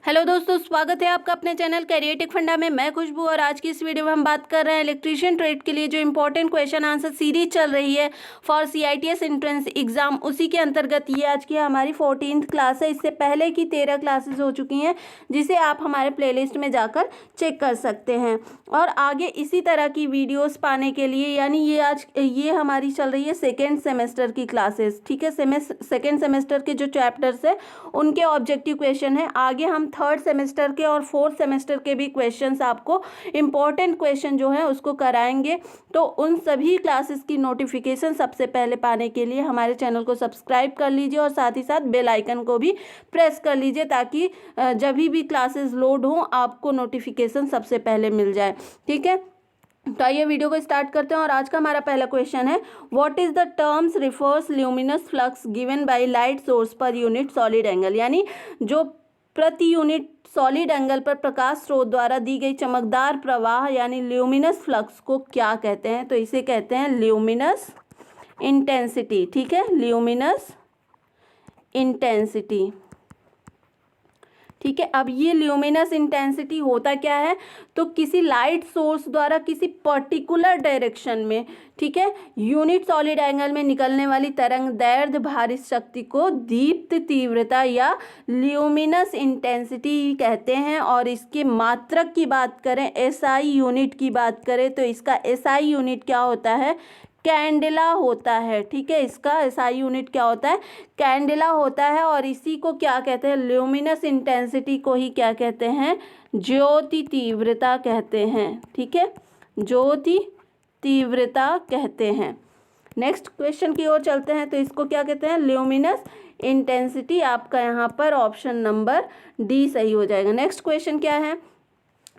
Hello दोस्तों, स्वागत है आपका अपने चैनल कैरियर फंडा में। मैं खुशबू और आज की इस वीडियो में हम बात कर रहे हैं इलेक्ट्रीशियन ट्रेड के लिए जो इंपॉर्टेंट क्वेश्चन आंसर सीरीज चल रही है फॉर CITS एंट्रेंस एग्जाम। उसी के अंतर्गत ये आज की हमारी 14th क्लास है। इससे पहले की 13 क्लासेस हो चुकी हैं जिसे आप हमारे प्लेलिस्ट में जाकर चेक कर सकते हैं। और आगे इसी तरह की वीडियोस पाने के लिए यानी ये हमारी चल रही है सेकेंड सेमेस्टर की क्लासेस, ठीक है। सेकेंड सेमेस्टर के जो चैप्टर्स है उनके ऑब्जेक्टिव क्वेश्चन है। आगे हम थर्ड सेमेस्टर के और फोर्थ सेमेस्टर के भी क्वेश्चंस आपको इम्पॉर्टेंट क्वेश्चन जो है उसको कराएंगे। तो उन सभी क्लासेस की नोटिफिकेशन सबसे पहले पाने के लिए हमारे चैनल को सब्सक्राइब कर लीजिए और साथ ही साथ बेल आइकन को भी प्रेस कर लीजिए ताकि जब भी क्लासेस लोड हों आपको नोटिफिकेशन सबसे पहले मिल जाए, ठीक है। तो आइए वीडियो को स्टार्ट करते हैं और आज का हमारा पहला क्वेश्चन है what is the terms refers luminous flux given by light source per unit solid angle, यानी जो प्रति यूनिट सॉलिड एंगल पर प्रकाश स्रोत द्वारा दी गई चमकदार प्रवाह यानी ल्यूमिनस फ्लक्स को क्या कहते हैं। तो इसे कहते हैं ल्यूमिनस इंटेंसिटी, ठीक है, ल्यूमिनस इंटेंसिटी, ठीक है। अब ये ल्यूमिनस इंटेंसिटी होता क्या है, तो किसी लाइट सोर्स द्वारा किसी पर्टिकुलर डायरेक्शन में, ठीक है, यूनिट सॉलिड एंगल में निकलने वाली तरंग दैर्ध्य भारित शक्ति को दीप्त तीव्रता या ल्यूमिनस इंटेंसिटी कहते हैं। और इसके मात्रक की बात करें, SI यूनिट की बात करें तो इसका SI यूनिट क्या होता है, कैंडेला होता है, ठीक है। इसका SI यूनिट क्या होता है, कैंडेला होता है। और इसी को क्या कहते हैं, ल्यूमिनस इंटेंसिटी को ही क्या कहते हैं, ज्योति तीव्रता कहते हैं, ठीक है, ज्योति तीव्रता कहते हैं। नेक्स्ट क्वेश्चन की ओर चलते हैं। तो इसको क्या कहते हैं, ल्यूमिनस इंटेंसिटी। आपका यहाँ पर ऑप्शन नंबर D सही हो जाएगा। नेक्स्ट क्वेश्चन क्या है,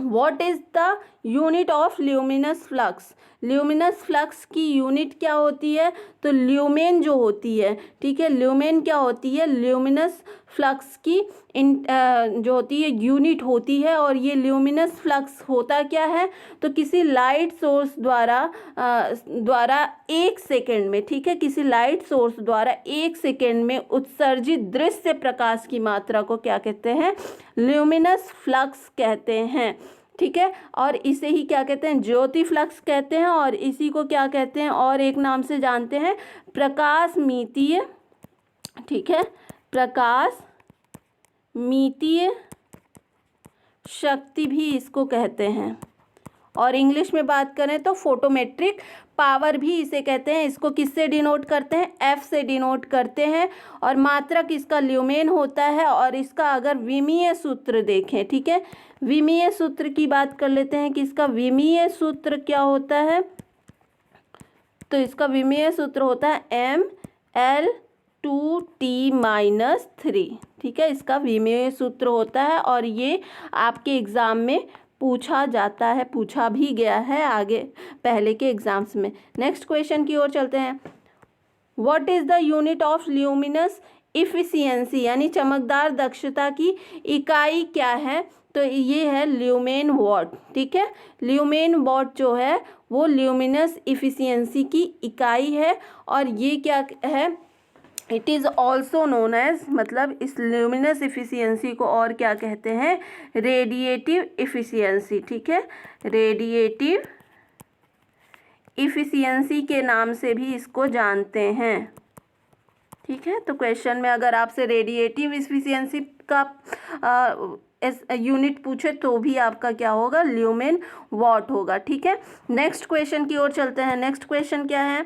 What is the unit of luminous flux? Luminous flux की यूनिट क्या होती है, तो ल्यूमेन जो होती है, ठीक है, ल्यूमेन क्या होती है, ल्यूमिनस फ्लक्स की जो होती है यूनिट होती है। और ये ल्यूमिनस फ्लक्स होता क्या है, तो किसी लाइट सोर्स द्वारा 1 सेकेंड में, ठीक है, किसी लाइट सोर्स द्वारा 1 सेकेंड में उत्सर्जित दृश्य प्रकाश की मात्रा को क्या कहते हैं, ल्यूमिनस फ्लक्स कहते हैं, ठीक है। और इसे ही क्या कहते हैं, ज्योति फ्लक्स कहते हैं। और इसी को क्या कहते हैं, और एक नाम से जानते हैं, प्रकाशमीतीय, ठीक है, प्रकाशमीतीय शक्ति भी इसको कहते हैं। और इंग्लिश में बात करें तो फोटोमेट्रिक पावर भी इसे कहते हैं। इसको किससे डिनोट करते हैं, F से डिनोट करते हैं। और मात्रक इसका ल्यूमेन होता है। और इसका अगर विमीय सूत्र देखें, ठीक है, विमीय सूत्र की बात कर लेते हैं कि इसका विमीय सूत्र क्या होता है। तो इसका विमीय सूत्र होता है ML2T-3, ठीक है, इसका विमीय सूत्र होता है। और ये आपके एग्जाम में पूछा जाता है, पूछा भी गया है आगे पहले के एग्जाम्स में। नेक्स्ट क्वेश्चन की ओर चलते हैं। What is the unit of luminous efficiency, यानी चमकदार दक्षता की इकाई क्या है, तो ये है ल्यूमेन वॉट, ठीक है। ल्यूमेन वॉट जो है वो ल्यूमिनस इफिशियंसी की इकाई है। और ये क्या है, it is also known as, मतलब इस ल्यूमिनस इफिशियंसी को और क्या कहते हैं, रेडिएटिव इफिशियंसी, ठीक है, रेडिएटिव इफिशियंसी के नाम से भी इसको जानते हैं, ठीक है। तो क्वेश्चन में अगर आपसे रेडिएटिव इफिशियंसी का यूनिट पूछे तो भी आपका क्या होगा, ल्यूमेन वॉट होगा, ठीक है। नेक्स्ट क्वेश्चन की ओर चलते हैं। नेक्स्ट क्वेश्चन क्या है,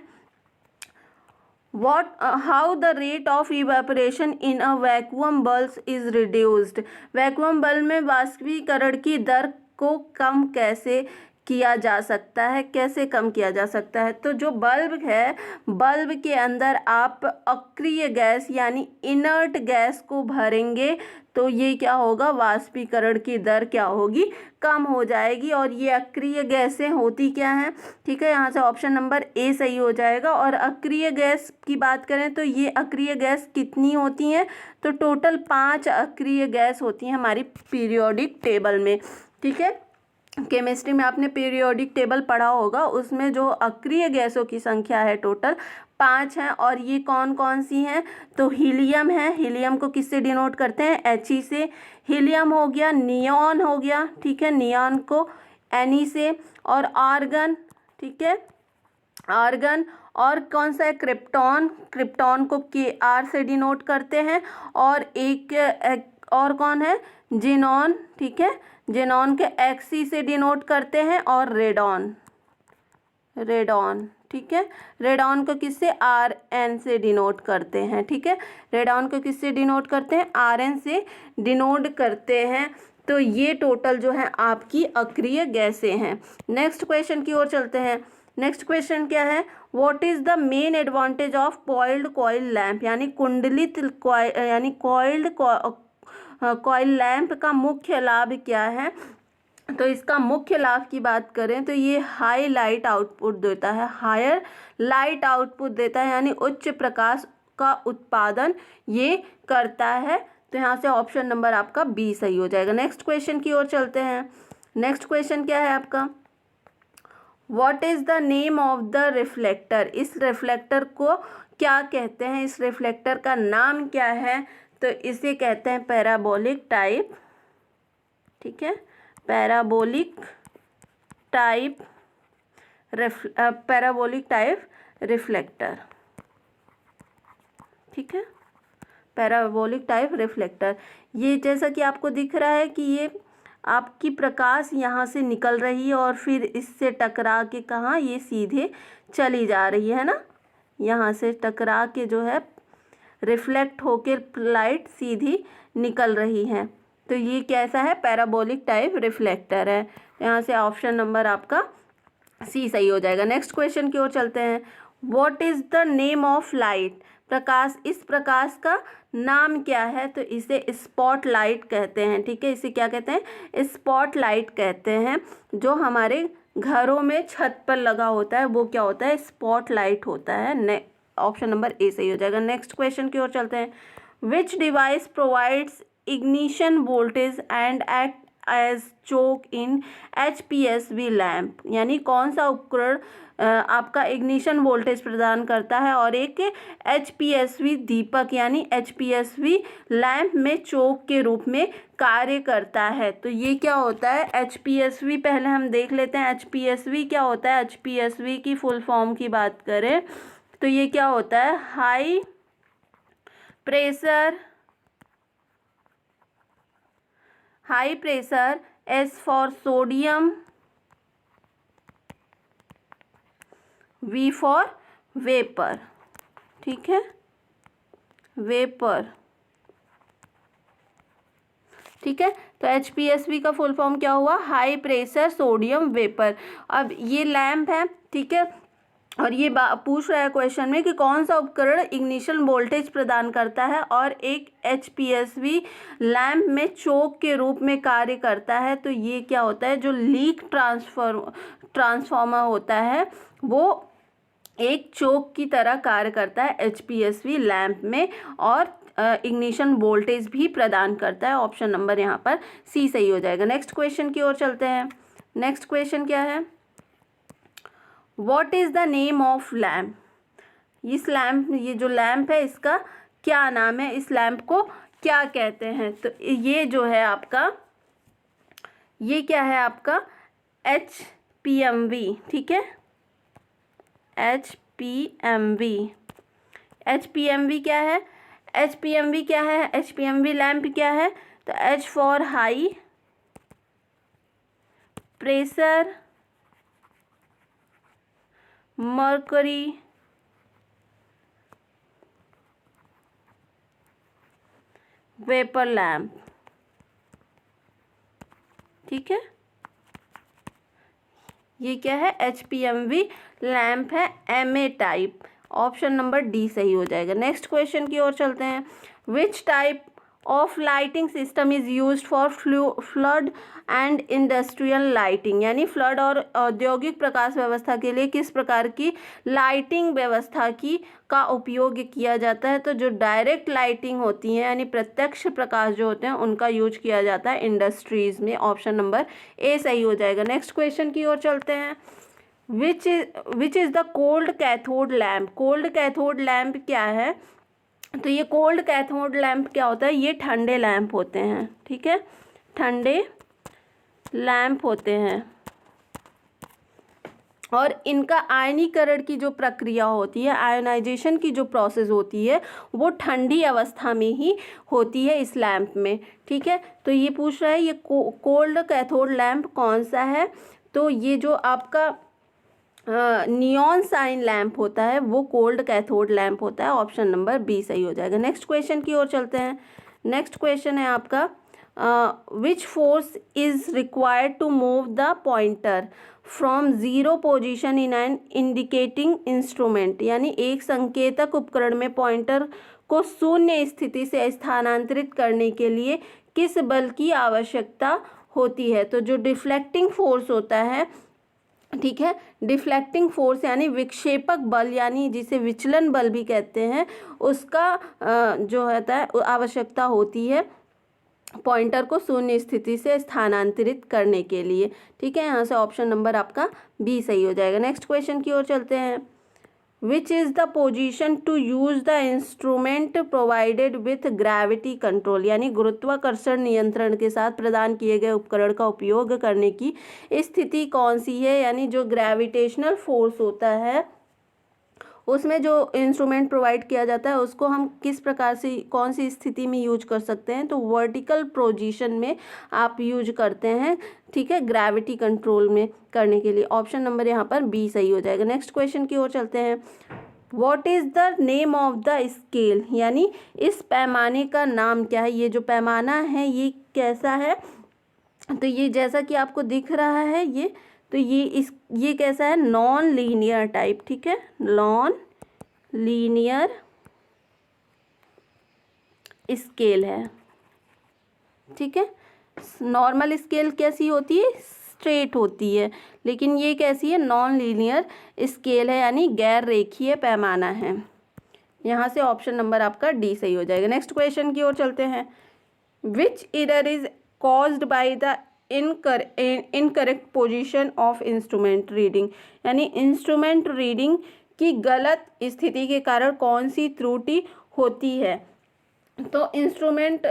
how the rate of evaporation in a vacuum bulb is reduced? Vacuum bulb में वाष्पीकरण की दर को कम कैसे किया जा सकता है, कैसे कम किया जा सकता है। तो जो बल्ब है, बल्ब के अंदर आप अक्रिय गैस यानी इनर्ट गैस को भरेंगे तो ये क्या होगा, वाष्पीकरण की दर क्या होगी, कम हो जाएगी। और ये अक्रिय गैसें होती क्या हैं, ठीक है, यहाँ से ऑप्शन नंबर A सही हो जाएगा। और अक्रिय गैस की बात करें तो ये अक्रिय गैस कितनी होती हैं, तो टोटल 5 अक्रिय गैस होती हैं हमारी पीरियोडिक टेबल में, ठीक है। केमिस्ट्री में आपने पीरियोडिक टेबल पढ़ा होगा, उसमें जो अक्रिय गैसों की संख्या है टोटल 5 हैं। और ये कौन कौन सी हैं, तो हीलियम है, हीलियम को किससे डिनोट करते हैं, He से। हीलियम हो गया, नियॉन हो गया, ठीक है, नियॉन को Ne से। और आर्गन, ठीक है, आर्गन। और कौन सा है, क्रिप्टॉन, क्रिप्टॉन को Kr से डिनोट करते हैं। और एक और कौन है, जेनॉन, ठीक है, जेनॉन के Xc से डिनोट करते हैं। और रेडॉन, रेडॉन, ठीक है, रेडॉन को किससे, Rn से डिनोट करते हैं, ठीक है, रेडॉन को किससे डिनोट करते हैं, Rn से डिनोट करते हैं। तो ये टोटल जो है आपकी अक्रिय गैसें हैं। नेक्स्ट क्वेश्चन की ओर चलते हैं। नेक्स्ट क्वेश्चन क्या है, what is the main advantage of coiled coil lamp, यानी कुंडलित यानी कॉइल्ड कॉइल लैंप का मुख्य लाभ क्या है। तो इसका मुख्य लाभ की बात करें तो ये हाई लाइट आउटपुट देता है, हायर लाइट आउटपुट देता है, यानी उच्च प्रकाश का उत्पादन ये करता है। तो यहाँ से ऑप्शन नंबर आपका बी सही हो जाएगा। नेक्स्ट क्वेश्चन की ओर चलते हैं। नेक्स्ट क्वेश्चन क्या है आपका, what is the name of the reflector, इस रिफ्लेक्टर को क्या कहते हैं, इस रिफ्लेक्टर का नाम क्या है। तो इसे कहते हैं पैराबोलिक टाइप, ठीक है, parabolic type parabolic type reflector, ठीक है, पैराबोलिक टाइप रिफ्लेक्टर। ये जैसा कि आपको दिख रहा है कि ये आपकी प्रकाश यहाँ से निकल रही है और फिर इससे टकरा के कहाँ, ये सीधे चली जा रही है ना, यहाँ से टकरा के जो है रिफ्लेक्ट होकर लाइट सीधी निकल रही है। तो ये कैसा है, पैराबोलिक टाइप रिफ्लेक्टर है। यहाँ से ऑप्शन नंबर आपका सी सही हो जाएगा। नेक्स्ट क्वेश्चन की ओर चलते हैं। What is the name of light, प्रकाश, इस प्रकाश का नाम क्या है। तो इसे स्पॉट लाइट कहते हैं, ठीक है, इसे क्या कहते हैं, स्पॉट लाइट कहते हैं। जो हमारे घरों में छत पर लगा होता है वो क्या होता है, स्पॉट लाइट होता है। ऑप्शन नंबर ए सही हो जाएगा। नेक्स्ट क्वेश्चन की ओर चलते हैं। Which device provides ignition voltage and act as choke in HPSV lamp, यानी कौन सा उपकरण आपका इग्निशन वोल्टेज प्रदान करता है और एक HPSV दीपक यानी HPSV लैम्प में चोक के रूप में कार्य करता है। तो ये क्या होता है, HPSV पहले हम देख लेते हैं। HPSV क्या होता है, HPSV की फुल फॉर्म की बात करें तो ये क्या होता है, high pressure S for sodium, V for vapour, ठीक है, वेपर, ठीक है। तो HPSV का फुल फॉर्म क्या हुआ, हाई प्रेशर सोडियम वेपर। अब ये लैम्प है, ठीक है, और ये पूछ रहा है क्वेश्चन में कि कौन सा उपकरण इग्निशन वोल्टेज प्रदान करता है और एक HPSV लैम्प में चोक के रूप में कार्य करता है। तो ये क्या होता है, जो लीक ट्रांसफार्मर होता है वो एक चोक की तरह कार्य करता है HPSV लैम्प में और इग्निशन वोल्टेज भी प्रदान करता है। ऑप्शन नंबर यहाँ पर सी सही हो जाएगा। नेक्स्ट क्वेश्चन की ओर चलते हैं। नेक्स्ट क्वेश्चन क्या है, what is the name of lamp, इस लैम्प, ये जो लैम्प है इसका क्या नाम है, इस लैम्प को क्या कहते हैं। तो ये जो है आपका, ये क्या है आपका HPMV, ठीक है, HPMV। HPMV क्या है, HPMV क्या है, HPMV लैम्प क्या है, तो H for high pressure mercury vapour lamp, ठीक है, ये क्या है, HPMV लैम्प है, MA type. Option number D सही हो जाएगा। नेक्स्ट क्वेश्चन की ओर चलते हैं। Which type of lighting system is used for flood and industrial lighting, यानी फ्लड और औद्योगिक प्रकाश व्यवस्था के लिए किस प्रकार की लाइटिंग व्यवस्था का उपयोग किया जाता है। तो जो डायरेक्ट लाइटिंग होती है यानी प्रत्यक्ष प्रकाश जो होते हैं उनका यूज किया जाता है इंडस्ट्रीज़ में। ऑप्शन नंबर ए सही हो जाएगा। नेक्स्ट क्वेश्चन की ओर चलते हैं। Which is the cold cathode lamp. Cold cathode lamp क्या है? तो ये कोल्ड कैथोड लैम्प क्या होता है? ये ठंडे लैम्प होते हैं, ठीक है, ठंडे लैम्प होते हैं, और इनका आयनीकरण की जो प्रक्रिया होती है, आयोनाइजेशन की जो प्रोसेस होती है, वो ठंडी अवस्था में ही होती है इस लैम्प में, ठीक है। तो ये पूछ रहा है ये कोल्ड कैथोड लैम्प कौन सा है? तो ये जो आपका नियॉन साइन लैम्प होता है वो कोल्ड कैथोड लैम्प होता है। ऑप्शन नंबर बी सही हो जाएगा। नेक्स्ट क्वेश्चन की ओर चलते हैं। नेक्स्ट क्वेश्चन है आपका which force is required to move the pointer from zero position in an indicating instrument. यानी एक संकेतक उपकरण में पॉइंटर को शून्य स्थिति से स्थानांतरित करने के लिए किस बल की आवश्यकता होती है? तो जो डिफ्लेक्टिंग फोर्स होता है, ठीक है, डिफ्लेक्टिंग फोर्स यानी विक्षेपक बल, यानी जिसे विचलन बल भी कहते हैं, उसका जो होता है आवश्यकता होती है पॉइंटर को शून्य स्थिति से स्थानांतरित करने के लिए, ठीक है। यहाँ से ऑप्शन नंबर आपका बी सही हो जाएगा। नेक्स्ट क्वेश्चन की ओर चलते हैं। Which is the position to use the instrument provided with gravity control. यानी गुरुत्वाकर्षण नियंत्रण के साथ प्रदान किए गए उपकरण का उपयोग करने की स्थिति कौन सी है? यानी जो ग्रेविटेशनल फोर्स होता है उसमें जो इंस्ट्रूमेंट प्रोवाइड किया जाता है उसको हम किस प्रकार से, कौन सी स्थिति में यूज कर सकते हैं? तो वर्टिकल पोजीशन में आप यूज करते हैं, ठीक है, ग्रेविटी कंट्रोल में करने के लिए। ऑप्शन नंबर यहाँ पर बी सही हो जाएगा। नेक्स्ट क्वेश्चन की ओर चलते हैं। What is the name of the scale. यानी इस पैमाने का नाम क्या है? ये जो पैमाना है ये कैसा है? तो ये जैसा कि आपको दिख रहा है ये, तो ये कैसा है? नॉन लीनियर टाइप, ठीक है, नॉन लीनियर स्केल है, ठीक है। नॉर्मल स्केल कैसी होती है? स्ट्रेट होती है, लेकिन ये कैसी है? नॉन लीनियर स्केल है, यानी गैर रेखीय पैमाना है। यहाँ से ऑप्शन नंबर आपका डी सही हो जाएगा। नेक्स्ट क्वेश्चन की ओर चलते हैं। Which error is caused by the incorrect position of instrument reading. यानी इंस्ट्रूमेंट रीडिंग की गलत स्थिति के कारण कौन सी त्रुटि होती है? तो इंस्ट्रूमेंट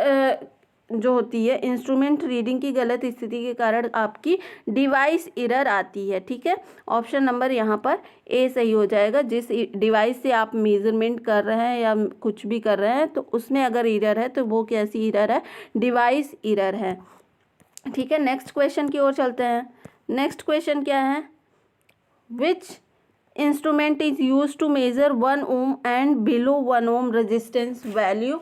जो होती है, इंस्ट्रूमेंट रीडिंग की गलत स्थिति के कारण आपकी डिवाइस एरर आती है, ठीक है। ऑप्शन नंबर यहाँ पर ए सही हो जाएगा। जिस डिवाइस से आप मेजरमेंट कर रहे हैं या कुछ भी कर रहे हैं तो उसमें अगर एरर है तो वो कैसी एरर है? डिवाइस एरर है, ठीक है। नेक्स्ट क्वेश्चन की ओर चलते हैं। नेक्स्ट क्वेश्चन क्या है? Which instrument is use to measure 1 ohm and below 1 ohm resistance value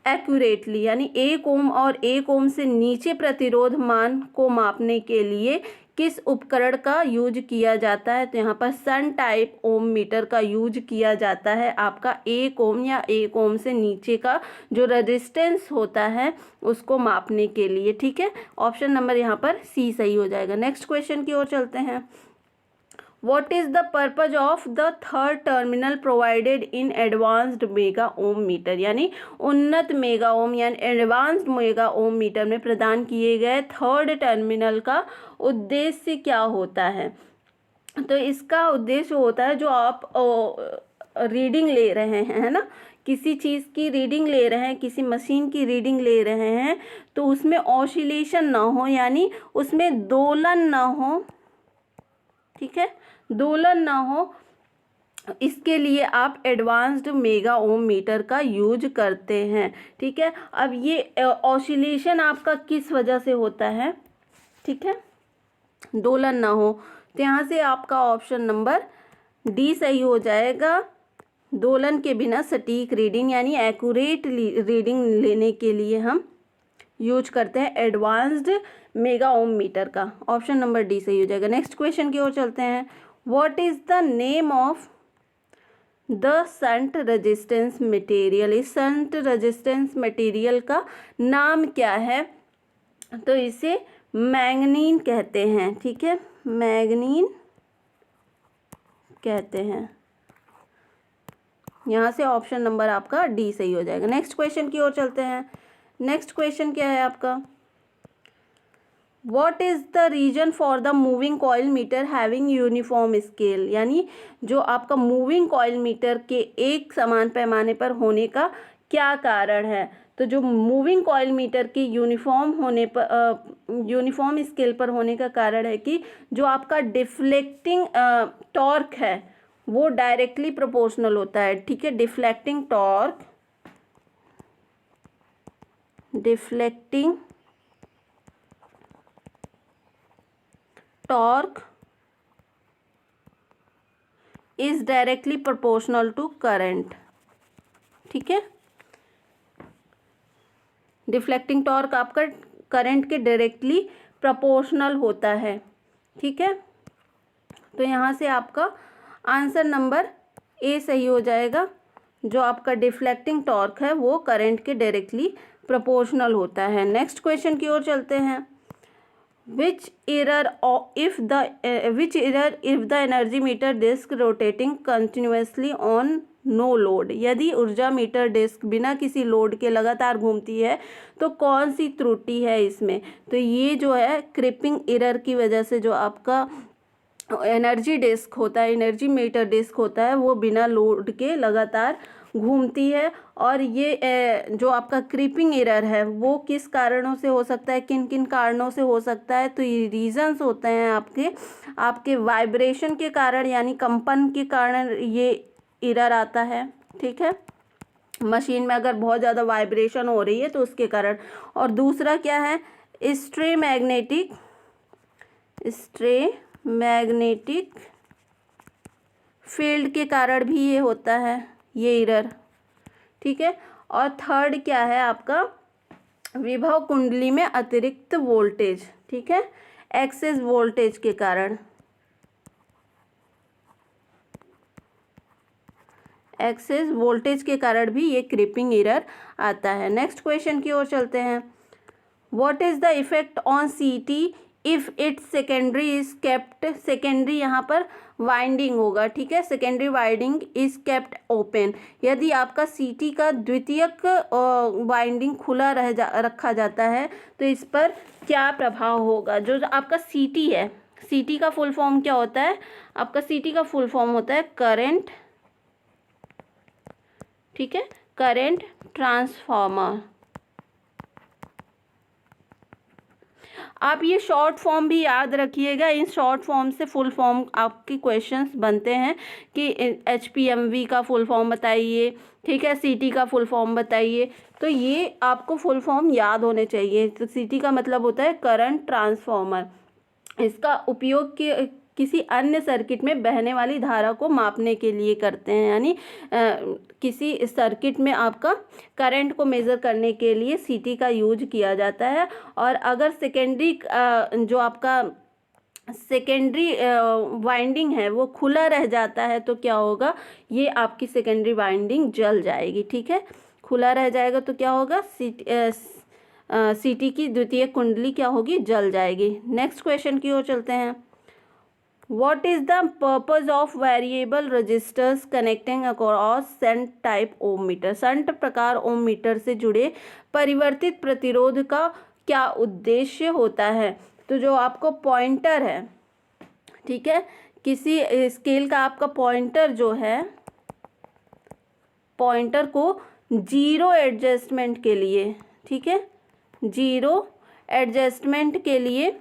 accurately. यानी 1 ओम और 1 ओम से नीचे प्रतिरोध मान को मापने के लिए किस उपकरण का यूज किया जाता है? तो यहाँ पर सन टाइप ओम मीटर का यूज किया जाता है आपका 1 ओम या 1 ओम से नीचे का जो रेजिस्टेंस होता है उसको मापने के लिए, ठीक है। ऑप्शन नंबर यहाँ पर सी सही हो जाएगा। नेक्स्ट क्वेश्चन की ओर चलते हैं। What is the purpose of the third terminal provided in advanced mega ohm meter. यानी उन्नत मेगा ओम यानी एडवांस्ड मेगा ओम मीटर में प्रदान किए गए थर्ड टर्मिनल का उद्देश्य क्या होता है? तो इसका उद्देश्य होता है जो आप रीडिंग ले रहे हैं, है ना, किसी चीज़ की रीडिंग ले रहे हैं, किसी मशीन की रीडिंग ले रहे हैं, तो उसमें ऑसिलेशन ना हो, यानी उसमें दोलन ना हो, ठीक है, दोलन ना हो, इसके लिए आप एडवांस्ड मेगा ओम मीटर का यूज करते हैं, ठीक है। अब ये ऑसिलेशन आपका किस वजह से होता है? ठीक है, दोलन ना हो, तो यहाँ से आपका ऑप्शन नंबर डी सही हो जाएगा। दोलन के बिना सटीक रीडिंग यानी एक्यूरेट रीडिंग लेने के लिए हम यूज करते हैं एडवांस्ड मेगा ओम मीटर का। ऑप्शन नंबर डी सही हो जाएगा। नेक्स्ट क्वेश्चन की ओर चलते हैं। What is the name of the shunt resistance material. इस शंट रेजिस्टेंस मटेरियल का नाम क्या है? तो इसे मैग्नीन कहते हैं, ठीक है, मैग्नीन कहते हैं। यहाँ से ऑप्शन नंबर आपका डी सही हो जाएगा। नेक्स्ट क्वेश्चन की ओर चलते हैं। नेक्स्ट क्वेश्चन क्या है आपका? What is the reason for the moving coil meter having uniform scale, यानी जो आपका मूविंग कॉइल मीटर के एक समान पैमाने पर होने का क्या कारण है। तो जो मूविंग कॉइल मीटर के यूनिफॉर्म होने पर यूनिफॉर्म स्केल पर होने का कारण है कि जो आपका डिफ्लेक्टिंग टॉर्क है वो डायरेक्टली प्रोपोर्शनल होता है। ठीक है, deflecting torque is directly proportional to current. ठीक है, डिफ्लेक्टिंग टॉर्क आपका करंट के डायरेक्टली प्रोपोर्शनल होता है। ठीक है, तो यहाँ से आपका आंसर नंबर ए सही हो जाएगा। जो आपका डिफ्लेक्टिंग टॉर्क है वो करंट के डायरेक्टली प्रोपोर्शनल होता है। नेक्स्ट क्वेश्चन की ओर चलते हैं। Which error if the energy meter disc rotating continuously on no load, यदि ऊर्जा मीटर डिस्क बिना किसी लोड के लगातार घूमती है तो कौन सी त्रुटि है इसमें। तो ये जो है क्रिपिंग एरर की वजह से जो आपका एनर्जी डिस्क होता है, एनर्जी मीटर डिस्क होता है, वो बिना लोड के लगातार घूमती है। और ये जो आपका क्रीपिंग एरर है वो किस कारणों से हो सकता है, किन किन कारणों से हो सकता है। तो ये रीजंस होते हैं आपके वाइब्रेशन के कारण, यानी कंपन के कारण ये एरर आता है। ठीक है, मशीन में अगर बहुत ज़्यादा वाइब्रेशन हो रही है तो उसके कारण। और दूसरा क्या है, मैग्नेटिक फील्ड के कारण भी ये होता है, ये एरर। ठीक है, और थर्ड क्या है आपका, विभव कुंडली में अतिरिक्त वोल्टेज। ठीक है, एक्सेस वोल्टेज के कारण, एक्सेस वोल्टेज के कारण भी ये क्रीपिंग एरर आता है। नेक्स्ट क्वेश्चन की ओर चलते हैं। What is the effect on CT if its secondary is kept, secondary यहाँ पर वाइंडिंग होगा। ठीक है, secondary winding is kept open, यदि आपका सीटी का द्वितीयक वाइंडिंग खुला रखा जाता है तो इस पर क्या प्रभाव होगा। जो आपका सीटी है, सीटी का फुल फॉर्म क्या होता है, आपका सीटी का फुल फॉर्म होता है करंट, ठीक है, करंट ट्रांसफार्मर। आप ये शॉर्ट फॉर्म भी याद रखिएगा, इन शॉर्ट फॉर्म से फुल फॉर्म आपके क्वेश्चंस बनते हैं कि एचपीएमवी का फुल फॉर्म बताइए, ठीक है, सीटी का फुल फॉर्म बताइए। तो ये आपको फुल फॉर्म याद होने चाहिए। तो सीटी का मतलब होता है करंट ट्रांसफार्मर। इसका उपयोग किसी अन्य सर्किट में बहने वाली धारा को मापने के लिए करते हैं, यानी किसी सर्किट में आपका करंट को मेज़र करने के लिए सीटी का यूज किया जाता है। और अगर सेकेंडरी जो आपका सेकेंडरी वाइंडिंग है वो खुला रह जाता है तो क्या होगा, ये आपकी सेकेंडरी वाइंडिंग जल जाएगी। ठीक है, खुला रह जाएगा तो क्या होगा, सीटी की द्वितीय कुंडली क्या होगी, जल जाएगी। नेक्स्ट क्वेश्चन की ओर चलते हैं। What is the purpose of variable resistors connecting across shunt type ohm meter? Shunt प्रकार ओम मीटर से जुड़े परिवर्तित प्रतिरोध का क्या उद्देश्य होता है। तो जो आपको पॉइंटर है, ठीक है, किसी स्केल का आपका पॉइंटर जो है, पॉइंटर को जीरो एडजस्टमेंट के लिए, ठीक है, जीरो एडजस्टमेंट के लिए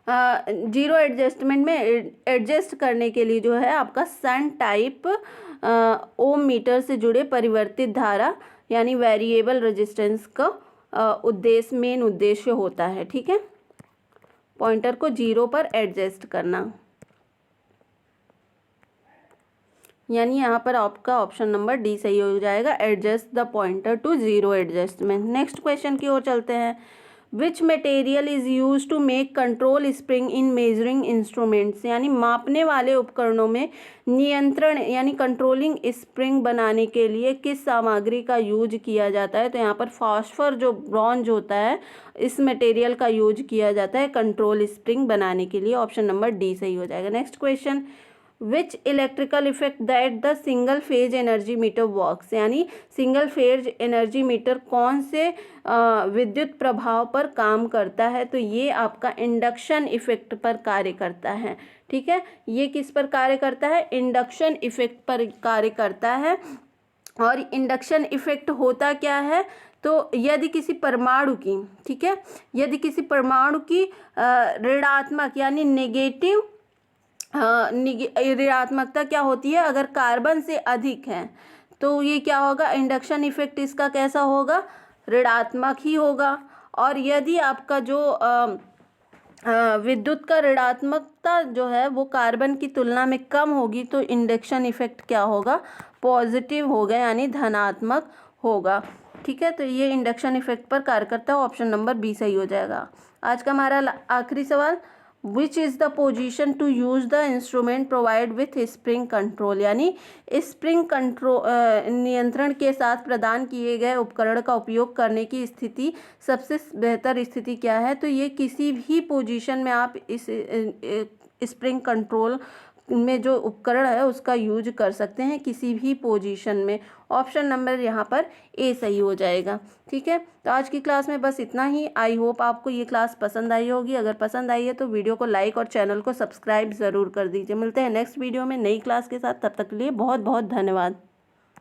जीरो एडजस्टमेंट में एडजस्ट करने के लिए जो है आपका सन टाइप ओम मीटर से जुड़े परिवर्तित धारा यानी वेरिएबल रेजिस्टेंस का उद्देश्य, मेन उद्देश्य होता है। ठीक है, पॉइंटर को जीरो पर एडजस्ट करना, यानी यहाँ पर आपका ऑप्शन नंबर डी सही हो जाएगा, adjust the pointer to zero adjustment. Next question की ओर चलते हैं। Which material is use to make control spring in measuring instruments, यानी मापने वाले उपकरणों में नियंत्रण यानी कंट्रोलिंग स्प्रिंग बनाने के लिए किस सामग्री का यूज किया जाता है। तो यहाँ पर फास्फर जो ब्रॉन्ज होता है, इस मटेरियल का यूज किया जाता है कंट्रोल स्प्रिंग बनाने के लिए। ऑप्शन नंबर डी सही हो जाएगा। Next question. Which electrical effect that the single phase energy meter works, यानी सिंगल फेज एनर्जी मीटर कौन से विद्युत प्रभाव पर काम करता है, तो ये आपका इंडक्शन इफेक्ट पर कार्य करता है। ठीक है, ये किस पर कार्य करता है, इंडक्शन इफेक्ट पर कार्य करता है। और इंडक्शन इफेक्ट होता क्या है, तो यदि किसी परमाणु की, ठीक है, यदि किसी परमाणु की ऋणात्मक यानी नेगेटिव ऋणात्मकता क्या होती है, अगर कार्बन से अधिक है तो ये क्या होगा, इंडक्शन इफेक्ट इसका कैसा होगा, ऋणात्मक ही होगा। और यदि आपका जो विद्युत का ऋणात्मकता जो है वो कार्बन की तुलना में कम होगी तो इंडक्शन इफेक्ट क्या होगा, पॉजिटिव होगा, यानी धनात्मक होगा। ठीक है, तो ये इंडक्शन इफेक्ट पर कार्य करता है, ऑप्शन नंबर बी सही हो जाएगा। आज का हमारा आखिरी सवाल, which is the position to use the instrument provide with spring control, यानी स्प्रिंग कंट्रोल नियंत्रण के साथ प्रदान किए गए उपकरण का उपयोग करने की स्थिति, सबसे बेहतर स्थिति क्या है, तो ये किसी भी पोजीशन में आप इस स्प्रिंग कंट्रोल में जो उपकरण है उसका यूज कर सकते हैं किसी भी पोजीशन में। ऑप्शन नंबर यहाँ पर ए सही हो जाएगा। ठीक है, तो आज की क्लास में बस इतना ही। आई होप आपको ये क्लास पसंद आई होगी। अगर पसंद आई है तो वीडियो को लाइक और चैनल को सब्सक्राइब ज़रूर कर दीजिए। मिलते हैं नेक्स्ट वीडियो में नई क्लास के साथ, तब तक के लिए बहुत बहुत धन्यवाद।